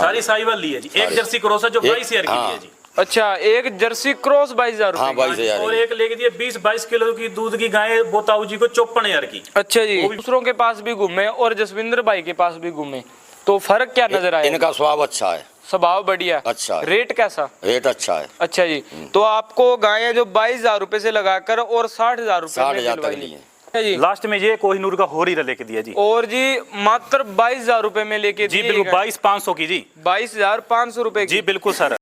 सारी साहिवाल ली है जी। एक जर्सी क्रॉस है जो 22,000 की ली है जी। अच्छा, एक जर्सी क्रॉस 22,000 हाँ, 22,000 और एक लेके दिए 20-22 किलो की दूध की गाय बोताऊ जी को 54,000 की। अच्छा जी, दूसरों के पास भी घूमे और जसविंदर भाई के पास भी घूमे, तो फर्क क्या नजर आया? इनका स्वभाव अच्छा है, स्वभाव बढ़िया, अच्छा है। रेट कैसा? रेट अच्छा है। अच्छा जी, तो आपको गायें जो 22,000 रुपए से लगाकर और 60,000 रुपए 60,000 तक ली है जी। लास्ट में ये कोहिनूर का होरीरा लेके दिया जी। और जी मात्र 22,000 रुपए में लेके जी बिल्कुल 22,500 की जी। 22,500 रुपए जी बिल्कुल सर।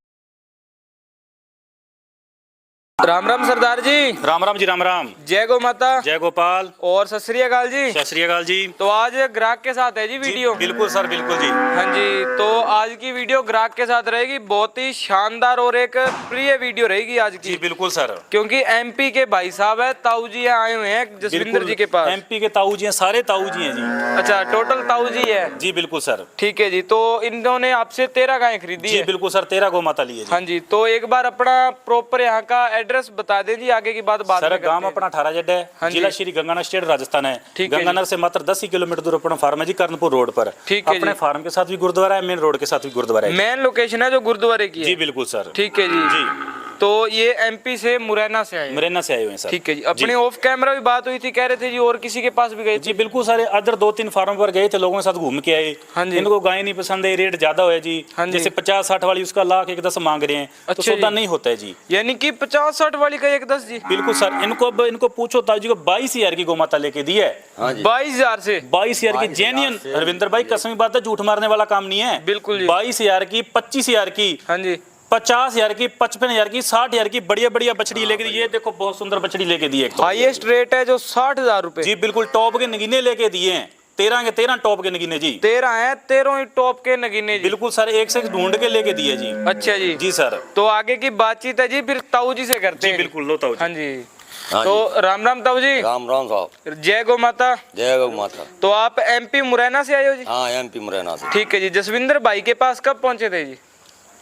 राम राम सरदार जी। राम राम जी, राम राम। जय गो माता। जय गोपाल। और सत श्री अकाल जी। सत श्री अकाल जी। तो आज ग्राहक के साथ है जी वीडियो। बिल्कुल सर, बिल्कुल जी। हाँ जी, तो आज की वीडियो ग्राहक के साथ रहेगी, बहुत ही शानदार और एक प्रिय वीडियो रहेगी आज की। जी बिल्कुल सर। क्योंकि एमपी के भाई साहब है, ताऊ जी आए हुए हैं जसविंदर जी के पास। एमपी के ताऊ जी हैं, सारे ताऊ जी हैं जी। अच्छा, टोटल ताऊ जी है जी बिल्कुल सर। ठीक है जी। तो इन्होंने आपसे 13 गायें खरीदी जी है। बिल्कुल सर, 13 गौ माता लिए जी। हाँ जी, तो एक बार अपना प्रॉपर यहाँ का एड्रेस बता दें जी, आगे की बात सर में गांव अपना 18 जड है। हाँ जी। जिला श्री गंगानगर स्टेट राजस्थान है। ठीक है गंगानगर से मात्र 10 ही किलोमीटर दूर अपना फार्म है जी, कर्णपुर रोड पर। ठीक है अपने जी। फार्म के साथ भी गुरुद्वारा है, मेन रोड के साथ भी गुरुद्वारा है। मेन लोकेशन है जो गुरुद्वारे की है। जी बिल्कुल सर। ठीक है जी। जी तो ये एमपी से मुरैना से आए। मुरैना से आए हुए हैं सर। ठीक है जी। अपने ऑफ कैमरा भी बात हुई थी, कह रहे थे जी और किसी के पास भी गए थे। जी बिल्कुल सारे अदर 2-3 फार्म पर गए थे, लोगों के साथ घूम के आए। हाँ जी। इनको गाय नहीं पसंद है, रेट ज्यादा है जी। हाँ जी। जैसे 50-60 वाली उसका 1,10,000 मांग रहे हैं, तो अच्छा सौदा जी। नहीं होता है जी। यानी कि 50-60 वाली का 1,10 जी। बिल्कुल सर। इनको पूछो ताऊ जी को 22,000 की गौ माता लेके दी है। हाँ जी। 22,000 से 22,000 की जेन्युइन। रविंद्र भाई कसम की बात है, झूठ मारने वाला काम नहीं है। बिल्कुल जी। 22,000 की, 25,000 की, हाँ जी, 50,000 की, 55,000 की, 60,000 की बढ़िया बढ़िया बछड़ी लेके दी। ये देखो बहुत सुंदर बछड़ी लेके दी है एक तो। हाईएस्ट रेट है जो 60,000 रुपए। जी बिल्कुल टॉप के नगीने लेके दिए हैं। 13 के 13 टॉप के नगीने जी। 13 है, 13 ही टॉप के नगीने जी। बिल्कुल सर, एक से एक ढूंढ के लेके दिए जी। अच्छा जी। जी सर। तो आगे की बातचीत है जी फिर ताऊ जी से करते जी हैं। बिल्कुल लो ताऊ जी। हाँ जी। हाँ तो राम राम ताऊ जी। राम राम साहब। जय गो माता। जय गौ माता। तो आप एमपी मुरैना से आए हो जी? हाँ, एमपी मुरैना से। ठीक है जी। जसविंदर भाई के पास कब पहुंचे थे जी?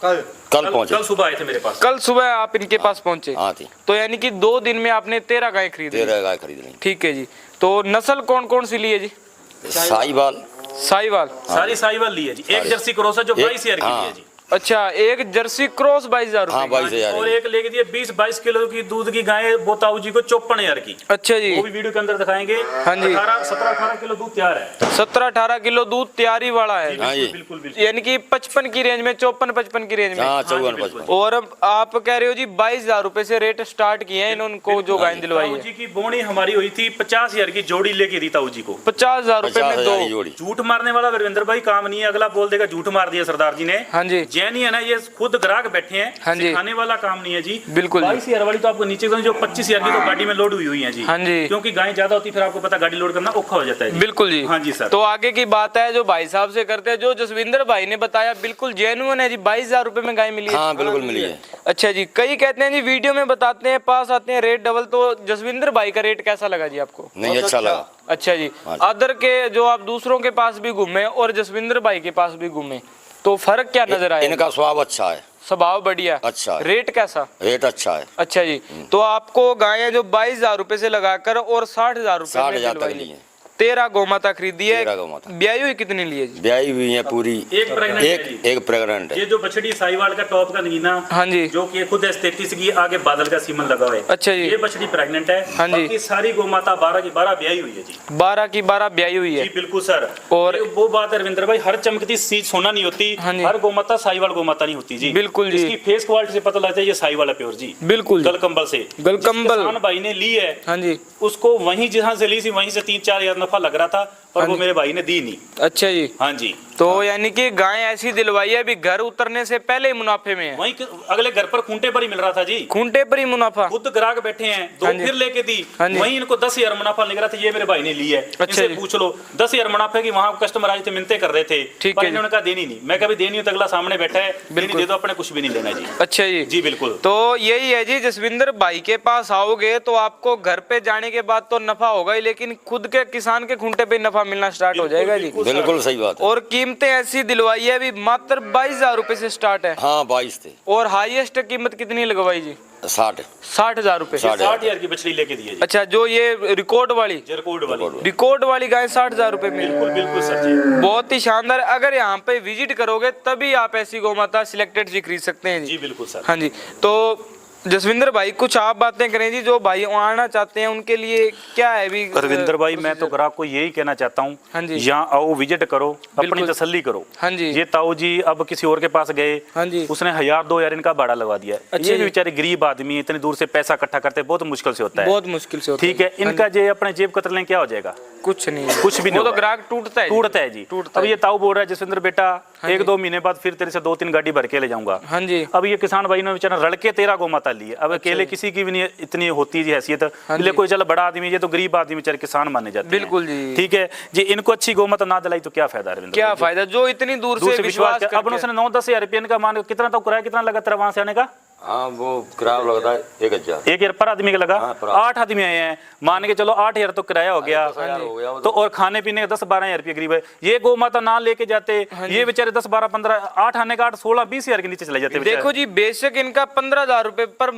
कल पहुंचे। कल सुबह आए थे मेरे पास। कल सुबह आप इनके पास पहुंचे। हाँ थी। तो यानी कि 2 दिन में आपने 13 गाय खरीदी। 13 गाय खरीद ली। ठीक है जी। तो नस्ल कौन कौन सी ली है जी? साहिवाल। साहिवाल। सारी साहिवाल ली है जी। एक जर्सी क्रॉस है जो 22,000 की ली है जी। अच्छा, एक जर्सी क्रॉस 22,000 हाँ, रुपए। 22,000। और एक लेके दिए 20-22 किलो की दूध की गाय बोताऊ जी को 54,000 की। अच्छा जी। वो भी वीडियो के अंदर दिखाएंगे। हाँ जी। 17-18 किलो दूध तैयार है। 17-18 किलो दूध तैयारी वाला है। हाँ जी। बिल्कुल बिल्कुल। यानी कि 55 की रेंज में, 54-55 की रेंज में। हाँ, हाँ जी, 54-55। और अब आप कह रहे हो जी 22,000 रुपए से रेट स्टार्ट किए हैं इन्होंने जो गाय दिलवाई ताऊ है। जी की बोनी हमारी हुई थी 50,000 की जोड़ी लेके दी ताऊ जी को। 50,000 रुपए में 50,000 की दो। जोड़ी। झूठ मारने वाला वीरेंद्र भाई काम नहीं है, अगला बोल देगा झूठ मार दिया सरदार जी ने। हाँ जी। जैनी है ना, ये खुद ग्राहक बैठे हैं। हाँ जी। सिखाने वाला काम नहीं है जी। बिल्कुल जी। 22,000 वाली तो आपको नीचे जो 25,000 की तो गाड़ी में लोड हुई है जी। हाँ जी। क्योंकि गाय ज्यादा होती फिर आपको पता गाड़ी लोड करना औखा हो जाता है जी। बिल्कुल जी। हाँ जी सर। तो आगे की बात है जो भाई साहब से करते हैं, जो जसविंदर भाई ने बताया बिल्कुल जेन्युइन है जी। 22,000 रुपए में गाय मिली है। हाँ, बिल्कुल मिली है। अच्छा जी। कई कहते हैं जी वीडियो में बताते हैं, पास आते हैं रेट डबल। तो जसविंदर भाई का रेट कैसा लगा जी आपको? नहीं, अच्छा लगा। अच्छा जी। हाँ। अदर के जो आप दूसरों के पास भी घूमे और जसविंदर भाई के पास भी घूमे, तो फर्क क्या नजर आया? इनका स्वभाव अच्छा है, स्वभाव बढ़िया, अच्छा है। रेट कैसा? रेट अच्छा है। अच्छा जी। तो आपको गायें जो 22,000 रुपए से लगाकर और 60,000 रुपए 60,000 में तक दिलवाई ली है। 13 गौमाता खरीदी है। 13 गौ माता। ब्याई हुई कितनी ली है जी? ब्याई हुई है पूरी। एक प्रेग्नेंट है जी। एक प्रेग्नेंट है। ये जो बछड़ी साहिवाल का टॉप का नगीना, हाँ जी। जो कि खुद 33 की आगे बादल का सीमन लगा हुआ है। अच्छा जी। ये बछड़ी प्रेग्नेंट है। हाँ जी। बाकी सारी गौ माता 12 की 12 ब्याई हुई है जी। 12 की 12 ब्याई हुई है। जी बिल्कुल सर। और ये वो बात है रविंद्र भाई, हर चमकती चीज सोना नहीं होती। हाँ जी। हर गौ माता साहिवाल गौ माता नहीं होती जी। बिल्कुल जी। इसकी फेस क्वालिटी से पता लगता है ये साहिवाल है प्योर जी। बिल्कुल जी। गलकंबल से। गलकंबल। जिस किसान भाई ने ली है, हाँ जी। उसको वहीं जहाँ से ली थी वहीं से 3-4 हजार नफा लग रहा था, पर हाँ वो जी। मेरे भाई ने दी नहीं। अच्छा जी। हाँ जी। तो यानी कि गाय ऐसी दिलवाई है अभी घर उतरने से पहले ही मुनाफे में है। वहीं अगले घर पर खूंटे पर ही मिल रहा था जी। खूंटे पर ही मुनाफा। खुद ग्राहक बैठे हैं, दो हाँ जी। फिर लेके दी। हाँ जी। वहीं इनको 10,000 मुनाफा निकल रहा था, ये मेरे भाई ने ली है। अच्छा इनसे जी। पूछ लो 10,000 मुनाफे की। वहां कस्टमर आए थे, मिन्नतें कर रहे थे, ठीक पर है इन्होंने कहा देनी नहीं। मैं कभी देनी हो तो अगला सामने बैठा है, देनी बिल्कुल। दे दो, अपने कुछ भी नहीं लेना जी। अच्छा जी। जी बिल्कुल। तो यही है जी, जसविंदर भाई के पास आओगे तो आपको घर पे जाने के बाद तो नफा होगा ही, लेकिन खुद के किसान के खूंटे पे नफा मिलना स्टार्ट हो जाएगा जी। बिल्कुल सही बात है। और कीमतें ऐसी दिलवाई है अभी मात्र 22,000 रुपए से स्टार्ट है। हाँ, 22 थे। और हाईएस्ट कीमत कितनी लगवाई जी? 60 60,000 रुपए। 60,000 की बछड़ी लेके दी है जी। अच्छा, जो ये रिकॉर्ड वाली रिकॉर्ड वाली गाय 60,000 रुपए में। बिल्कुल बिल्कुल सर जी। बहुत ही शानदार। अगर यहाँ पे विजिट करोगे तभी आप ऐसी गौ माता सिलेक्टेड सी खरीद सकते हैं जी बिल्कुल सर। हाँ जी। तो जसविंदर भाई कुछ आप बातें करें जी, जो भाई आना चाहते हैं उनके लिए क्या है अभी? रविंदर भाई मैं तो ग्राहक को यही कहना चाहता हूँ, हाँ जी। यहाँ आओ, विजिट करो, अपनी तसल्ली करो। हाँ जी। ये ताऊ जी अब किसी और के पास गए, हाँ जी। उसने 1000-2000 इनका भाड़ा लगवा दिया। अच्छा ये भी बेचारे गरीब आदमी है, इतनी दूर से पैसा इकट्ठा करते बहुत मुश्किल से होता है। बहुत मुश्किल से होता ठीक है, इनका जो अपने जेब कतर लें क्या हो जाएगा? कुछ नहीं, कुछ भी नहीं। वो तो ग्राहक टूटता है जी। टूटता अब ये ताऊ बोल रहा है जसविंदर बेटा हाँ 1-2 महीने बाद फिर तेरे से 2-3 गाड़ी भर के ले जाऊंगा। हाँ जी। अब ये किसान भाई ने बेचारा लड़के 13 गौ माता ली है। अब अकेले किसी की भी नहीं इतनी होती है हैसियत। इसलिए कोई चल बड़ा आदमी, ये तो गरीब आदमी बेचारे किसान माने जाते हैं। बिल्कुल जी। ठीक है जी, इनको अच्छी गौ माता ना दिलाई तो क्या फायदा रविंद्र? क्या फायदा, जो इतनी दूर से विश्वास कर। अब उसने 9-10 हज़ार रुपये का मान, कितना तो किराया कितना लगा तेरा वहां से आने का? हाँ वो किराया लगता है 1000। 1,000 पर आदमी का लगा। 8 आदमी आए हैं, मान के चलो 8,000 तो किराया हो गया। तो और खाने पीने का 10-12 हज़ार रुपये करीब है। ये गौ माता ना लेके जाते, ये बेचारे 10-12-15 8 आने का 8-16-20 हज़ार के नीचे चले जाते। देखो जी, बेशक इनका 15,000 रुपए, पर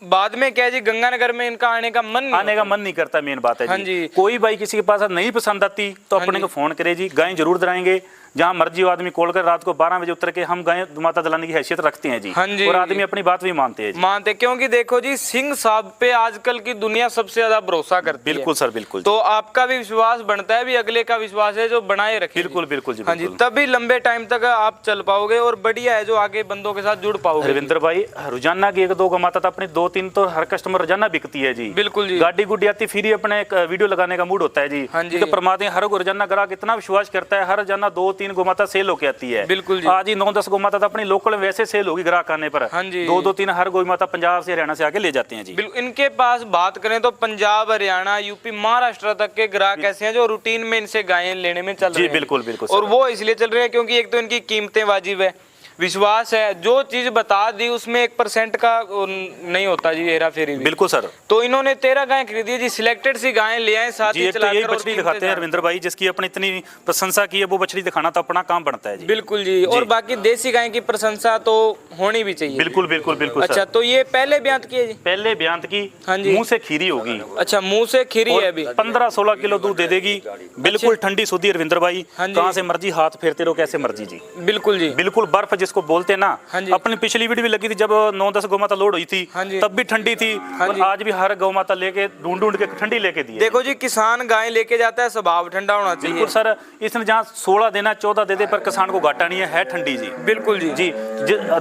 बाद में क्या है जी, गंगानगर में इनका आने का मन नहीं करता। मेन बात है जी, कोई भाई किसी के पास नहीं पसंद आती तो अपने को फोन करे जी, गाय जरूर दिलाएंगे। जहाँ मर्जी वो आदमी कॉल कर रात को 12 बजे उतर के हम गाय माता दिलाने की हैसियत रखते हैं जी। हाँ जी। और आदमी अपनी बात भी मानते हैं जी। मानते, क्योंकि देखो जी, सिंह साहब पे आजकल की दुनिया सबसे ज्यादा भरोसा करती है। बिल्कुल सर, बिल्कुल। तो आपका भी विश्वास बनता है, भी अगले का विश्वास है जो बनाए रखे। बिल्कुल बिल्कुल जी। हाँ जी, तभी लंबे टाइम तक आप चल पाओगे और बढ़िया है जो आगे बंदों के साथ जुड़ पाओगे। रविंद्र भाई रोजाना की 1-2 गौ माता अपनी 2-3 तो हर कस्टमर रोजाना बिकती है जी। बिल्कुल जी। गाड़ी गुड्डी आती फिर अपने वीडियो लगाने का मूड होता है जी। हाँ जी। तो परमात्मा हर रोजाना ग्राहक इतना विश्वास करता है, हर रोजाना 2-3 गौ माता सेल होके आती है। बिल्कुल जी। आज ही 9-10 गौ माता तो अपनी लोकल वैसे सेल होगी ग्राहक आने पर। हाँ जी। 2-2-3 हर गौ माता पंजाब से हरियाणा से आके ले जाते हैं जी। बिल्कुल। इनके पास बात करें तो पंजाब, हरियाणा, यूपी, महाराष्ट्र तक के ग्राहक ऐसे हैं जो रूटीन में इनसे गायें लेने में चल रहे हैं। बिल्कुल बिल्कुल। और वो इसलिए चल रहे हैं क्योंकि एक तो इनकी कीमतें वाजिब है, विश्वास है, जो चीज बता दी उसमें 1% का नहीं होता जी, हेरा फेरी। बिल्कुल सर। तो इन्होंने 13 गायें खरीदी जी, सिलेक्टेड सी गायें ले आए, साथ जी। ही एक तो यही बछड़ी दिखाते हैं रविंद्र भाई, जिसकी अपनी इतनी प्रशंसा की है, वो बछड़ी दिखाना तो अपना काम बनता है जी। बिल्कुल जी। और बाकी देसी गाय की प्रशंसा तो होनी भी चाहिए। बिल्कुल बिल्कुल बिल्कुल। अच्छा, तो ये पहले ब्यांत की है जी? पहले ब्यांत की। हाँ जी। मुंह से खीरी होगी। अच्छा, मुंह से खीरी है अभी। 15-16 किलो दूध दे देगी, बिल्कुल ठंडी सूदी रविंद्र भाई। हाँ जी। कहाँ से मर्जी हाथ फेरते रहो, कैसे मर्जी जी। बिल्कुल जी। बिल्कुल बर्फ जिसको बोलते ना। हाँ जी। अपनी पिछली वीडियो भी लगी थी जब 9-10 गौ माता लोड हुई थी। हाँ जी। तब भी ठंडी थी। हाँ और जी। आज भी हर गौ माता लेके ढूंढ के ठंडी लेके दी है। देखो जी, किसान गाय लेके जाता है, स्वभाव ठंडा होना चाहिए। बिल्कुल सर, इसने जहाँ 16 देना 14 दे दे, पर किसान को घाटा नहीं है ठंडी जी। बिल्कुल जी। जी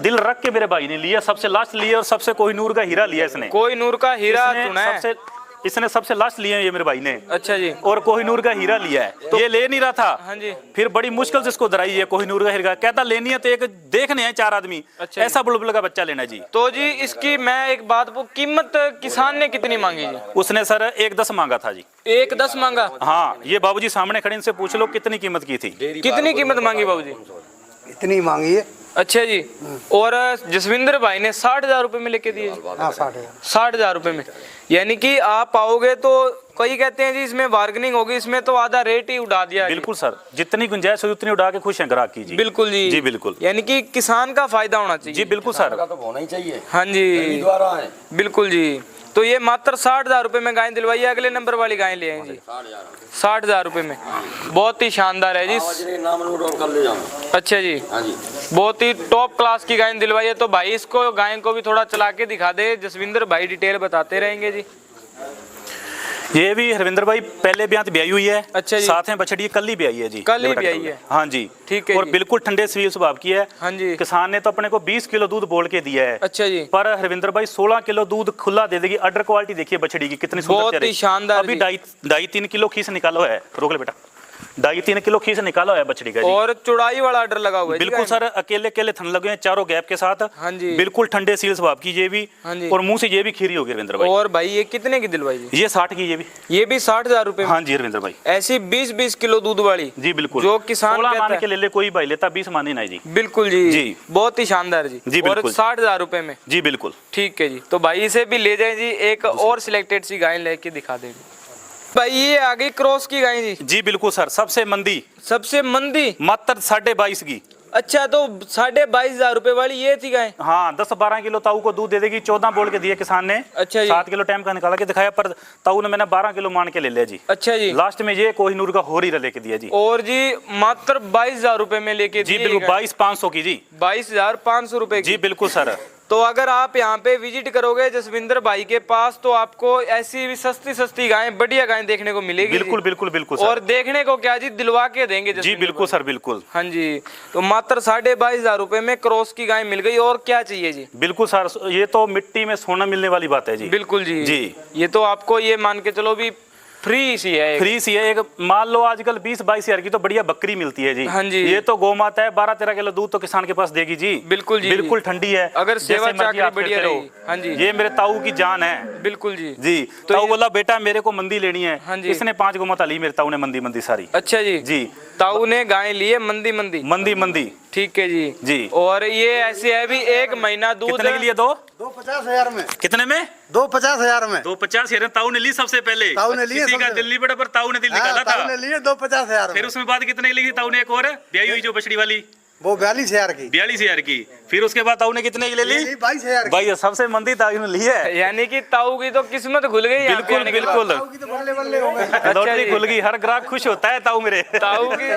दिल रख के मेरे भाई ने लिया, सबसे लास्ट लिया और सबसे कोहिनूर का हीरा लिया इसने। कोहिनूर का हीरा चुना है। इसने सबसे लास्ट लिया है ये मेरे भाई ने। अच्छा जी। और कोहिनूर का हीरा लिया है, तो ये ले नहीं रहा था। हाँ जी। फिर बड़ी मुश्किल से इसको दराई है कोहिनूर का हीरा, कहता लेनी है तो एक देखने हैं 4 आदमी। अच्छा ऐसा बुलबुल का बच्चा लेना जी। तो जी इसकी मैं एक बात, वो कीमत किसान ने कितनी मांगी जी? उसने सर 1,10 मांगा था जी। 1,10 मांगा? हाँ, ये बाबूजी सामने खड़े, इनसे पूछ लो कितनी कीमत की थी। कितनी कीमत मांगी बाबूजी? इतनी मांगी है। अच्छा जी। और जसविंदर भाई ने 60,000 रुपए में लेके दिए? हाँ, 60,000। 60,000 रुपए में। यानी कि आप आओगे तो कई कहते हैं जी इसमें बार्गेनिंग होगी, इसमें तो आधा रेट ही उड़ा दिया। बिल्कुल सर, जितनी गुंजाइश हो उतनी उड़ा के खुश हैं ग्राहक की जी। बिल्कुल जी। जी बिल्कुल। यानी कि किसान का फायदा होना चाहिए। जी बिल्कुल सर। तो होना ही चाहिए। हाँ जी, बिल्कुल जी। तो ये मात्र 60,000 रुपए में गाय दिलवाई है। अगले नंबर वाली गाय ले आए जी 60,000 रुपए में। बहुत ही शानदार है जी। नाम नोट कर ले जाऊँ। अच्छा जी। हाँ जी। बहुत ही टॉप क्लास की गाय दिलवाई है। तो भाई इसको गाय को भी थोड़ा चला के दिखा दे, जसविंदर भाई डिटेल बताते रहेंगे जी। ये भी रविंद्र भाई पहले ब्यांत ब्याई हुई है। अच्छा जी। साथ में बछड़ी कल ही ब्याई है जी। कल ही ब्याई है। हाँ जी। ठीक है और जी। बिल्कुल ठंडे सील स्वभाव की है। हाँ जी। किसान ने तो अपने को 20 किलो दूध बोल के दिया है। अच्छा जी। पर रविंद्र भाई 16 किलो दूध खुला दे देगी। अडर क्वालिटी देखिए बछड़ी की कितनी सुंदर। बहुत ही शानदार। अभी 2.5-3 किलो खीस निकालो है। रोक ले बेटा। 2.5-3 किलो खीस निकाला है बछड़ी का जी। और चौड़ाई वाला ऑर्डर लगा हुआ है। बिल्कुल सर, अकेले अकेले थन लगे हैं चारों गैप के साथ। हाँ जी। बिल्कुल ठंडे सील स्वभाव की ये भी। हाँ जी। और मुंह से ये भी खीरी होगी रविंद्र भाई। और भाई ये कितने की दिलवाई जी? ये 60 की, ये भी 60,000 रुपए में। हाँ जी रविंद्र भाई। ऐसी 20-20 किलो दूध वाली। जी बिल्कुल। जो किसान 16 मान के ले ले कोई भाई लेता, 20 मानी नहीं जी। बिल्कुल जी। जी। बहुत ही शानदार जी। जी और बिल्कुल। 60,000 रुपए में। जी बिल्कुल। ठीक है जी। तो भाई इसे भी ले जाए जी। एक और सिलेक्टेड सी गाय लेके दिखा देंगे भाई। ये आगे क्रॉस की गाय जी। जी बिल्कुल सर, सबसे मंदी सबसे मंदी मात्र 22.5 की। अच्छा, तो 22,500 रुपए वाली ये थी गाय? हाँ, 10-12 किलो ताऊ को दूध दे देगी। 14 बोल के दिए किसान ने। अच्छा जी। 7 किलो टाइम का निकाला के दिखाया, पर ताऊ ने मैंने 12 किलो मान के ले लिया जी। अच्छा जी। लास्ट में ये कोहिनूर का होरी लेके दिया जी। और जी मात्र 22,000 रुपए में लेके जी बिल्कुल, 22,500 की जी। 22,500 रुपए जी बिल्कुल सर। तो अगर आप यहाँ पे विजिट करोगे जसविंदर भाई के पास, तो आपको ऐसी भी सस्ती गायें, बढ़िया गायें देखने को मिलेगी। बिल्कुल बिल्कुल बिल्कुल सर। और देखने को क्या जी, दिलवा के देंगे जी बिल्कुल सर, बिल्कुल। हाँ जी। तो मात्र 22,500 रुपए में क्रॉस की गाय मिल गई, और क्या चाहिए जी? बिल्कुल सर, ये तो मिट्टी में सोना मिलने वाली बात है जी। बिल्कुल जी। जी, ये तो आपको ये मान के चलो भी फ्री सी है। फ्री सी है। एक मान लो आजकल 20-22 हजार की तो बढ़िया बकरी मिलती है जी। हाँ जी। ये तो गौ माता है, 12-13 किलो दूध तो किसान के पास देगी जी। बिल्कुल जी। बिल्कुल ठंडी है। अगर सेवा जैसे मर्जी चाकरी आप बढ़िया करते रहो। रही। हाँ जी। ये मेरे ताऊ की जान है। बिल्कुल जी। जी, तो ताऊ बोला बेटा मेरे को मंदी लेनी है। हाँ जी। इसने 5 गौ माता ली मेरे ताऊ ने, मंदी सारी। अच्छा जी। जी, ताऊ ने गाय ली है मंदी। ठीक है जी। जी। और ये ऐसे है भी 1 महीना दूध कितने के लिए? 250,000 में। कितने में? 250,000 में। 250,000 ताऊ ने ली सबसे पहले। ताऊ ने लिए किसी का सबसे दिल नहीं पड़ा, पर ताऊ ने दिल निकाला ताऊ था। ने लिए 250,000 फिर में। उसमें बाद कितने की ली थी ताऊ ने? एक और ब्याई हुई जो बछड़ी वाली, वो 42,000 की। 42,000 की। फिर उसके बाद ताऊ ने कितने की ले ली? 22,000 की। भाई सबसे मंदी ताऊ ने ली है। यानी कि ताऊ की तो किस्मत खुल गई यहाँ पे बिल्कुल आने के बाद। बिल्कुल, ताऊ की तो बल्ले हो गए। लॉटरी जी। खुल गई। हर ग्राहक खुश होता है ताऊ मेरे। ताऊ की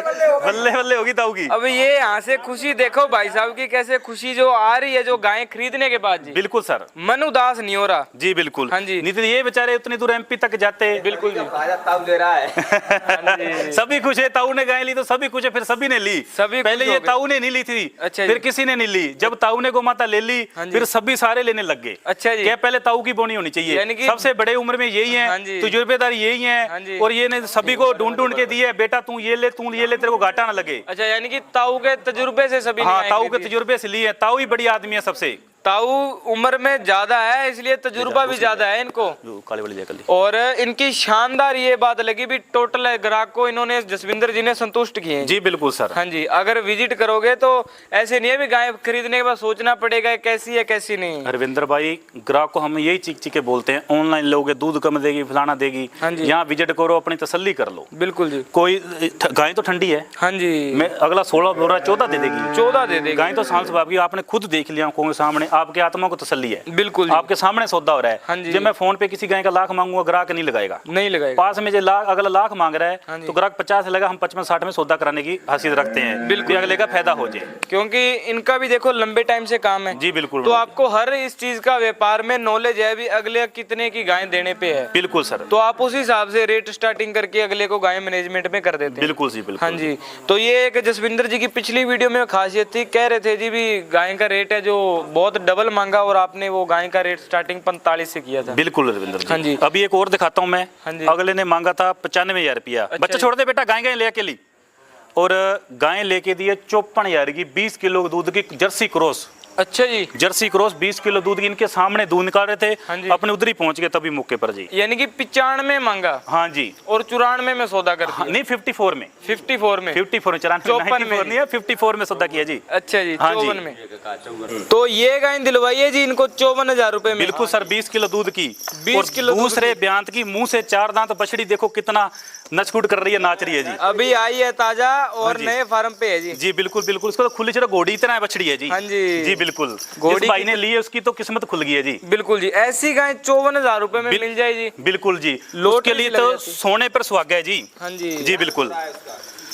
बल्ले बल्ले होगी ताऊ की। अब ये यहाँ से खुशी देखो भाई साहब की, कैसे खुशी जो आ रही है जो गायें खरीदने के बाद जी। बिल्कुल सर, मन उदास नहीं हो रहा। जी बिल्कुल। हाँ जी। नहीं तो ये बेचारे उतनी दूर एमपी तक जाते। बिल्कुल जी। ताऊ दे रहा है। सभी खुश है, ताऊ ने गाय ली तो सभी खुश है। फिर सभी ने ली। सभी पहले खुश ये हो गए। ताऊ ने नहीं ली थी। अच्छा फिर जी। किसी ने नहीं ली। जब ताऊ ने गौ माता ले ली, हाँ जी। फिर सभी सारे लेने लग गए। अच्छा जी। क्या पहले ताऊ की बोनी होनी चाहिए। यानी कि सबसे बड़े उम्र में यही हाँ है, जी। तजुर्बेदार यही हाँ है। जी। और ये ने सभी को ढूंढ के दिए, बेटा तू ये ले, तेरे को घाटा ना लगे। अच्छा, यानी कि ताऊ के तजुर्बे से सभी ने हाँ, गायें ताऊ के खरीदी। तजुर्बे से लिए। ताऊ ही बड़ी आदमी है सबसे। ताऊ उम्र में ज्यादा है, इसलिए तजुर्बा भी ज्यादा है इनको। जो काली वाली लेकर ली। और इनकी शानदार ये बात लगी भी, टोटल ग्राहक को इन्होंने जसविंदर जी ने संतुष्ट किए हैं। जी बिल्कुल सर। हाँ जी। अगर विजिट करोगे तो ऐसे नहीं है भी गाय खरीदने के बाद सोचना पड़ेगा कैसी है कैसी नहीं। हरविंदर भाई, ग्राहक को हम यही चीख के बोलते हैं, ऑनलाइन लोगे दूध कम देगी, फलाना देगी। हाँ जी। यहाँ विजिट करो, अपनी तसल्ली कर लो। बिल्कुल जी। कोई गाय तो ठंडी है। हाँ जी। मैं अगला 16 बोल रहा 14 दे देगी। 14 दे देगी। गाय तो सांस बाप की, आपने खुद देख लिया आंखों के सामने, आपके आत्मा को तसल्ली है। बिल्कुल जी। आपके सामने सौदा हो रहा हाँ है। जी। जब मैं फोन पे किसी गाय का लाख मांगूंगा, ग्राहक नहीं लगाएगा। नहीं लगाएगा। पास में जो लाख, अगला लाख मांग रहा हाँ है जी। तो ग्राहक 50 लगा, हम 55-60 में सौदा कराने की हैसियत रखते हैं। बिल्कुल। अगले का फायदा हो जाए। क्योंकि इनका भी देखो लंबे टाइम से काम है। जी बिल्कुल। तो आपको हर इस चीज का व्यापार में नॉलेज है भी, अगले कितने की गाय देने पे है। बिल्कुल सर। तो आप उस हिसाब से रेट स्टार्टिंग करके अगले को गाय मैनेजमेंट में कर देते हैं। बिल्कुल जी बिल्कुल। हाँ जी। तो ये एक जसविंदर जी की पिछली वीडियो में खासियत थी, कह रहे थे जी भी गाय का रेट है जो बहुत डबल मांगा, और आपने वो गाय का रेट स्टार्टिंग 45 से किया था। बिल्कुल रविंद्र जी। हाँ जी। अभी एक और दिखाता हूँ मैं। हाँ जी। अगले ने मांगा था 95,000 रुपया। अच्छा बच्चा जी। छोड़ दे बेटा, गाय लेके ली। और गाय लेके दी है 54,000 की, 20 किलो दूध की जर्सी क्रॉस। अच्छा जी। जर्सी क्रॉस 20 किलो दूध की, इनके सामने दूध निकाल रहे थे। हाँ जी। अपने उधर ही पहुंच गए तभी मौके पर जी। यानी कि 95 मांगा हाँ जी। और 94 में सौदा कर हाँ, दिया। नहीं 54 में। 54 में। 54 94 54 में नहीं है, 54 में सौदा किया जी। अच्छा जी। हाँ जी। 54 में। तो ये गाय दिलवाइए जी इनको 54,000 रुपए में। बिल्कुल सर, 20 किलो दूध की। 20 और किलो दूध दूसरे ब्यांत की, मुंह से 4 दांत बछड़ी देखो कितना नचकुट कर रही है, नाच रही है जी। अभी आई है ताजा और जी। नए फार्म पे है जी। जी बिल्कुल बिल्कुल। उसको तो खुली चलो घोड़ी इतना है, बछड़ी है जी। हाँ जी। जी बिल्कुल। घोड़ी जिस भाई की- ने ली है उसकी तो किस्मत खुल गई है जी। बिल्कुल जी। ऐसी गाय 54,000 रुपए में मिल जाए जी। बिल्कुल जी। लोटरी उसके लिए लग तो जाती। सोने पर सुहागा है जी। हाँ जी। जी बिल्कुल।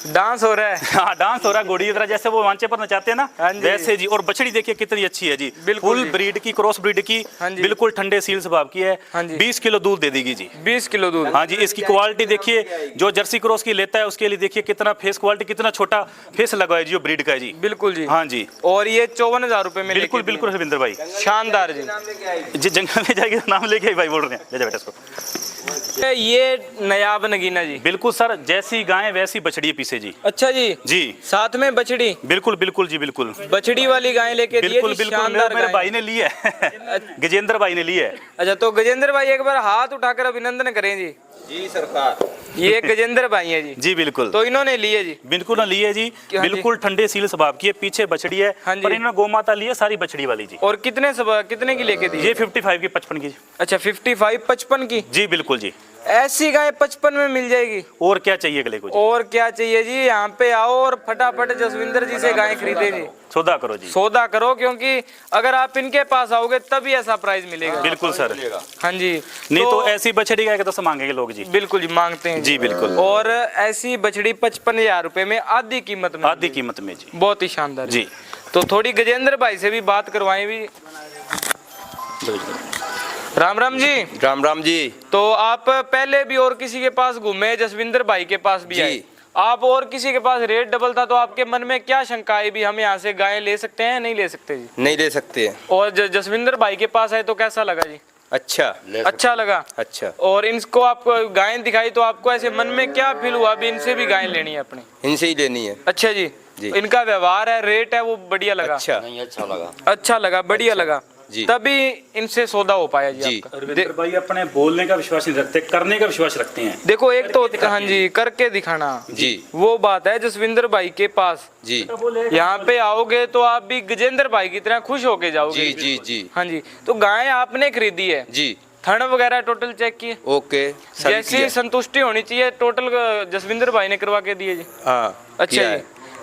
डांस हो रहा है। हाँ, डांस हो रहा है घोड़ी की तरह, जैसे वो मांचे पर नचाते हैं ना, हाँ जी। वैसे जी। और बछड़ी देखिए कितनी अच्छी है जी। बिल्कुल फुल जी। ब्रीड की, क्रॉस ब्रीड की। हाँ जी। बिल्कुल ठंडे सील स्वभाव की है। हाँ जी। 20 किलो दूध दे देगी जी। 20 किलो दूध। हाँ जी। इसकी क्वालिटी देखिए, जो जर्सी क्रॉस की लेता है उसके लिए देखिए कितना फेस क्वालिटी, कितना छोटा फेस लगा है जी, जो ब्रीड का है जी। बिल्कुल जी। हाँ जी। और ये 54,000 रुपए में बिल्कुल लेके बिल्कुल रविंद्र भाई। दिए। शानदार जी। जी जंगल में जाएगी तो नाम लेके भाई बोल रहे हैं, ले जा बेटा इसको। ये नयाब नगीना जी। बिल्कुल सर, जैसी गाय वैसी बछड़ी है पीछे जी। अच्छा जी। जी साथ में बछड़ी। बिल्कुल बिल्कुल जी बिल्कुल। बछड़ी वाली गाय लेके दिए बिल्कुल जी, बिल्कुल। शानदार मेरे गाय। भाई ने ली है गजेंद्र भाई ने ली है। अच्छा, तो गजेंद्र भाई एक बार हाथ उठाकर अभिनंदन करें जी। जी सरकार। ये गजेंद्र भाई है जी। जी बिल्कुल। तो इन्होंने लिए जी। बिल्कुल ली है जी। हाँ जी। बिल्कुल ठंडे सील स्वभाव की है, पीछे बछड़ी है। हाँ जी। पर इन्होंने गौ माता ली है सारी बछड़ी वाली जी। और कितने की लेके दी? ये 55 की 55 की। अच्छा 55 55 की। जी बिल्कुल जी। ऐसी गाय 55 में मिल जाएगी। और क्या चाहिए अगले को जी? और क्या चाहिए जी, यहाँ पे आओ और फटाफट जसविंदर जी से गाय खरीदे जी। सौदा करो जी। सौदा करो, क्योंकि अगर आप इनके पास आओगे तभी ऐसा प्राइस मिलेगा। बिल्कुल सर। हाँ जी। नहीं तो ऐसी बछड़ी गाय का तो मांगेंगे लोग जी। बिल्कुल जी, मांगते हैं जी बिल्कुल। और ऐसी बछड़ी 55,000 रुपए में आधी कीमत में। आधी कीमत में जी। बहुत ही शानदार जी। तो थोड़ी गजेंद्र भाई से भी बात करवाएं भी। राम राम जी। राम राम जी। तो आप पहले भी और किसी के पास घूमे, जसविंदर भाई के पास भी आए, आप और किसी के पास रेट डबल था, तो आपके मन में क्या शंका है भी हम यहाँ से गाय ले सकते हैं नहीं ले सकते जी? नहीं ले सकते हैं। और जसविंदर भाई के पास आए तो कैसा लगा जी? अच्छा लगा। अच्छा। और इनको आपको गायें दिखाई तो आपको ऐसे मन में क्या फील हुआ भी इनसे भी गायें लेनी है अपने? इनसे ही लेनी है। अच्छा जी। इनका व्यवहार है, रेट है, वो बढ़िया लगा। अच्छा। अच्छा लगा, बढ़िया लगा जी। तभी इनसे सौदा हो पाया जी आपका। रविंद्र भाई अपने बोलने का विश्वास नहीं रखते, करने का विश्वास रखते हैं। देखो एक तो हाँ जी, करके दिखाना जी, वो बात है जसविंदर भाई के पास जी। यहाँ पे आओगे तो आप भी गजेंद्र भाई की तरह खुश होके जाओगे। जी जी जी। हाँ जी। तो गाय आपने खरीदी है जी। थन वगैरह टोटल चेक किए? ओके। जैसी संतुष्टि होनी चाहिए टोटल जसविंदर भाई ने करवा के दिए जी। हाँ। अच्छा जी।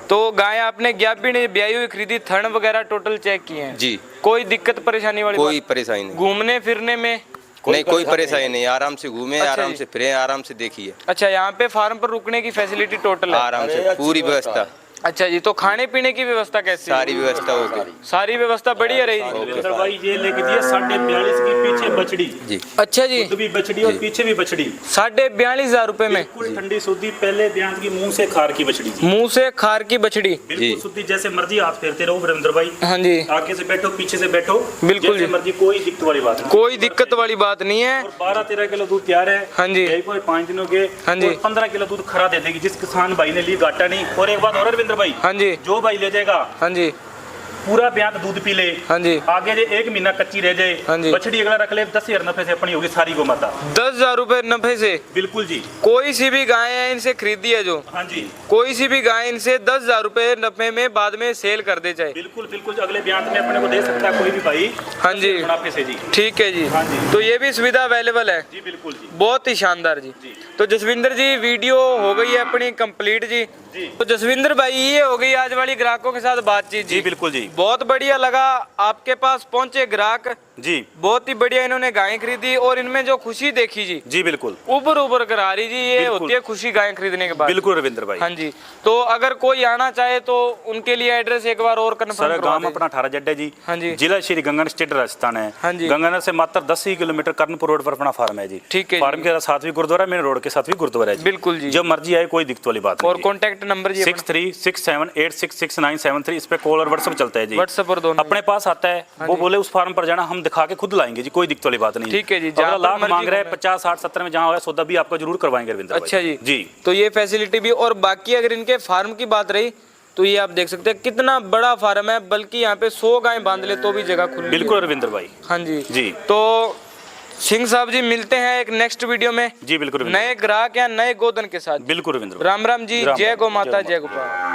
तो गाय आपने ग्याबी ब्याई हुई खरीदी, थन वगैरह टोटल चेक किए हैं जी। कोई दिक्कत परेशानी वाली कोई परेशानी नहीं। घूमने फिरने में नहीं कोई परेशानी नहीं, आराम से घूमे, अच्छा आराम जी। से फिरे, आराम से देखिए। अच्छा, यहाँ पे फार्म पर रुकने की फैसिलिटी टोटल है? आराम से पूरी व्यवस्था। अच्छा जी। तो खाने पीने की व्यवस्था कैसी? सारी व्यवस्था होगी। सारी व्यवस्था बढ़िया रही। रविंद्र भाई ये लेके दिए 42.5 की पीछे बछड़ी जी। अच्छा जी। खुद भी बछड़ी और पीछे भी बछड़ी 42,500 रुपए में बिल्कुल ठंडी सूदी, पहले ब्याज की मुंह से खार की बछड़ी जी। मुंह से खार की बछड़ी। बिल्कुल शुद्धि, जैसे मर्जी हाथ फेरते रहो रविंद्र भाई। हाँ जी। आगे से बैठो पीछे से बैठो, बिल्कुल जैसे जी। मर्जी, कोई दिक्कत वाली बात नहीं। कोई दिक्कत वाली बात नहीं है। और 12-13 किलो दूध तैयार है। हाँ जी। 5 दिनों के। हाँ जी। 15 किलो दूध खरा दे देगी जिस किसान भाई ने ली, घाटा नहीं। और एक बात और रविंद्र भाई, हाँ जी। जो भाई ले जाएगा हाँ जी। पूरा ब्याज दूध पी ले, हाँ जी। आगे जे 1 महीना कच्ची रह जाए, हाँ जी। बछड़ी अगला रख ले, 10,000 नफे से अपनी होगी सारी गो माता। 10,000 रुपए नफे से? बिल्कुल जी। कोई सी भी गाय है इनसे खरीदी है जो, हाँ जी, कोई सी भी गाय इनसे 10,000 रुपए नफे में बाद में सेल कर दे चाहे। बिल्कुल बिल्कुल अगले ब्याज में अपने को दे सकता है कोई भी भाई। हाँ जी। मुनाफे से जी। ठीक है जी। हाँ जी। तो ये भी सुविधा अवेलेबल है जी बिल्कुल जी। बहुत ही शानदार जी। तो जसविंदर जी वीडियो हो गई है अपनी कंप्लीट जी। तो जसविंदर भाई ये हो गई आज वाली ग्राहकों के साथ बातचीत जी बिल्कुल जी। बहुत बढ़िया लगा आपके पास पहुंचे ग्राहक जी बहुत ही बढ़िया, इन्होंने गायें खरीदी और इनमें जो खुशी देखी जी, जी बिल्कुल उबर उबर करा रही जी, ये बिल्कुल। होती है खुशी गायें खरीदने के बाद। बिल्कुल रविंद्र भाई। हाँ जी। तो अगर कोई आना चाहे तो उनके लिए एड्रेस एक बार और कंफर्म सर करवा गांव दें। अपना 18 जड्डा जी। हाँ जी। जिला श्री गंगानगर स्टेट राजस्थान है। हाँ जी। गंगानगर से मात्र 10 ही किलोमीटर कर्णपुर रोड पर अपना फार्म है जी। ठीक है जी। फार्म के साथ भी गुरुद्वारा, मेन रोड के साथ भी गुरुद्वारा है जी। बिल्कुल जी। जब मर्जी आए, कोई दिक्कत वाली बात और नहीं। कॉन्टेक्ट नंबर जी 6367866973 इस पे कॉल और व्हाट्सएप चलता है जी। व्हाट्सएप पर दोनों अपने पास आता है, वो बोले उस फार्म पर जाना, हम दिखा के खुद लाएंगे जी, कोई दिक्कत वाली बात नहीं। ठीक है जी। अगर जहाँ लाभ पर मांग रहे हैं मर्जी 50, 60, 70 में जहाँ हो सौदा भी आपका जरूर करवाएंगे रविंद्र भाई। अच्छा जी। जी। तो ये फैसिलिटी भी, और बाकी अगर इनके फार्म की बात रही तो ये आप देख सकते हैं कितना बड़ा फार्म है, बल्कि यहाँ पे 100 गाय बांध ले तो भी जगह खुली। बिल्कुल रविंद्र भाई। हाँ जी। जी। तो सिंह साहब जी मिलते हैं एक नेक्स्ट वीडियो में जी बिल्कुल रविंद्र। नए ग्राहक या नए गोधन के साथ। बिल्कुल रविंद्र भाई। राम राम जी। राम जय राम, गौ माता, जय जय गोपाल।